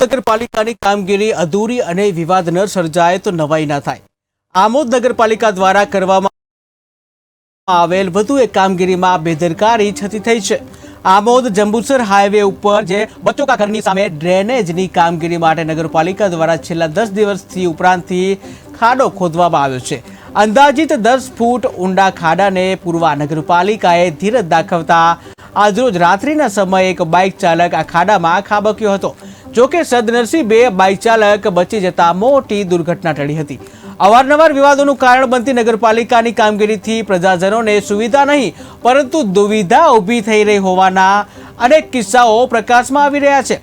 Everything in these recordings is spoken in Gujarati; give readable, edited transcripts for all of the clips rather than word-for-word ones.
નગરપાલિકાની કામગીરી અધૂરી અને વિવાદ ન સર્જાય તો નવાઈ ના થાય। આમોદ નગરપાલિકા દ્વારા કરવામાં આવેલ વધુ એક કામગીરીમાં બેદરકારી છતી થઈ છે। આમોદ જંબુસર હાઈવે ઉપર જે બચ્ચો કા ઘરની સામે ડ્રેનેજની કામગીરી માટે નગરપાલિકા દ્વારા છેલ્લા 10 દિવસથી ઉપરાંતથી ખાડો ખોદવામાં આવ્યો છે। અંદાજિત 10 ફૂટ ઊંડા ખાડાને પૂરવા નગરપાલિકાએ ધીરજ દાખવતા આજરોજ રાત્રિના સમયે એક બાઇક ચાલક આ ખાડામાં ખાબક્યો હતો। જોકે સદનસીબે બાઇક ચાલક બચી જતા મોટી દુર્ઘટના ટળી હતી। અવારનવાર વિવાદોનું કારણ બનતી નગરપાલિકાની કામગીરીથી પ્રજાજનોને સુવિધા નહીં પરંતુ દુવિધા ઊભી થઈ રહી હોવાના અનેક કિસ્સાઓ પ્રકાશમાં આવી રહ્યા છે।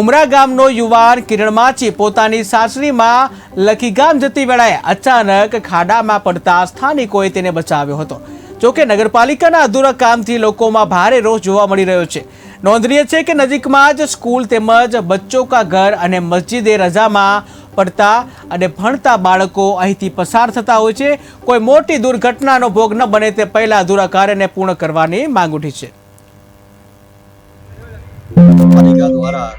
ઉમરા ગામનો યુવાન કિરણ માચી પોતાની સાસરીમાં લખીગામ જતી વેળાએ અચાનક ખાડામાં પડતા સ્થાનિકોએ તેને બચાવ્યો હતો। જોકે નગરપાલિકાના અધૂરા કામથી લોકોમાં ભારે રોષ જોવા મળી રહ્યો છે। નોંધનીય છે કે નજીકમાં જ સ્કૂલ તેમજ બચ્ચો કા ઘર અને મસ્જિદે રજામાં પડતા અને ભણતા બાળકો અહીંથી પસાર થતા હોય છે। કોઈ મોટી દુર્ઘટનાનો ભોગ ન બને તે પહેલા અધૂરા કાર્યને પૂર્ણ કરવાની માંગ ઉઠી છે। પાલિકા દ્વારા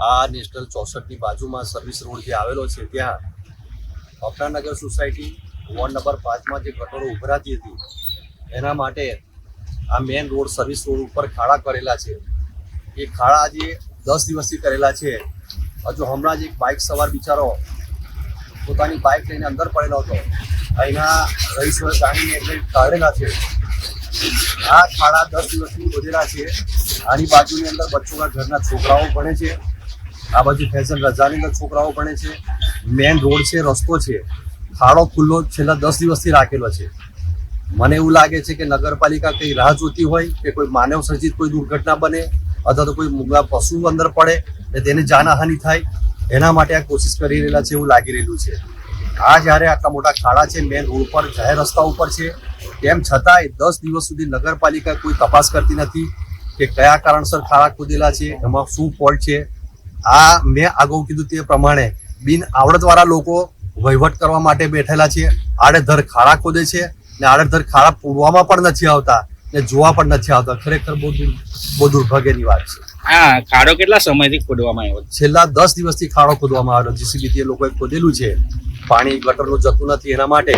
આ નેશનલ 64 ની બાજુમાં સર્વિસ રોડ જે આવેલો છે ત્યાં અપનાનગર સોસાયટી વોર્ડ નંબર 5 માં જે ગટરો ઉભરાતી હતી એના માટે આ મેઇન રોડ સર્વિસ રોડ ઉપર ખાડા કરેલા છે। એ ખાડા આજે 10 દિવસથી કરેલા છે। હજુ હમણાં જ એક બાઇક સવાર બિચારો પોતાની બાઇક લઈને અંદર પડેલો હતો। અહીંના રહીશોએ ગાડીને એટલે કાઢેલા છે। આ ખાડા 10 દિવસથી ખોદેલા છે। આની બાજુની અંદર બચ્ચોના ઘરના છોકરાઓ ભણે છે। આ બાજુ ફેશન રજાની અંદર છોકરાઓ ભણે છે। મેઇન રોડ છે, રસ્તો છે, ખાડો ખુલ્લો છેલ્લા 10 દિવસથી રાખેલો છે। મને એવું લાગે છે કે નગરપાલિકા કઈ રાહ જોતી હોય કે કોઈ માનવ સર્જિત કોઈ દુર્ઘટના બને અથવા તો કોઈ મૂંગા પશુ અંદર પડે અને તેને જાનહાનિ થાય એના માટે આ કોશિશ કરી રહેલા છે એવું લાગી રહેલું છે। આ જ્યારે આટલા મોટા ખાડા છે મેઇન રોડ પર જાહેર રસ્તા ઉપર છે તેમ છતાંય 10 દિવસ સુધી નગરપાલિકા કોઈ તપાસ કરતી નથી કે કયા કારણસર ખાડા ખોદેલા છે, એમાં શું ફોલ્ટ છે। આ મેં અગાઉ કીધું તે પ્રમાણે બિન આવડતવાળા લોકો વહીવટ કરવા માટે બેઠેલા છે। આડેધડ ખાડા ખોદે છે ને આડેધડ ખાડા પૂરવામાં પણ નથી આવતા ને જોવા પણ નથી આવતા। ખરેખર બહુ દુર્ભાગ્યની વાત છે। આ ખાડો કેટલા સમયથી ખોદવામાં આવ્યો? છેલ્લા 10 દિવસથી ખાડો ખોદવામાં આવ્યો। જીસીબીથી એ લોકોએ ખોદેલું છે। પાણી ગટરનું જતું નથી એના માટે,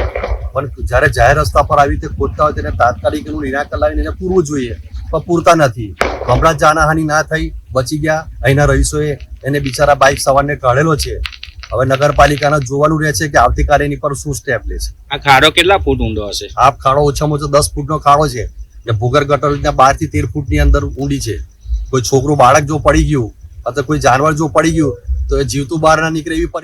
પણ જ્યારે જાહેર રસ્તા પર આવી રીતે ખોદતા હોય તેને તાત્કાલિક એનું નિરાકરણ લાવીને એને પૂરવું જોઈએ, પણ પૂરતા નથી। હમણાં જાનહાનિ ના થઈ, બચી ગયા। અહીંના રહીશોએ એને બિચારા બાઇક સવારને કાઢેલો છે। હવે નગરપાલિકાને જોવાનું રહે છે કે આવતીકાલે એની પર શું સ્ટેપ લે છે। આ ખાડો કેટલા ફૂટ ઊંડો હશે? આ ખાડો ઓછામાં ઓછો 10 ફૂટનો ખાડો છે ને ભૂગર્ભ ગટર 12 થી 13 ફૂટની અંદર ઊંડી છે। કોઈ છોકરું બાળક જો પડી ગયું અથવા કોઈ જાનવર જો પડી ગયું તો એ જીવતું બહાર ના નીકળે એવી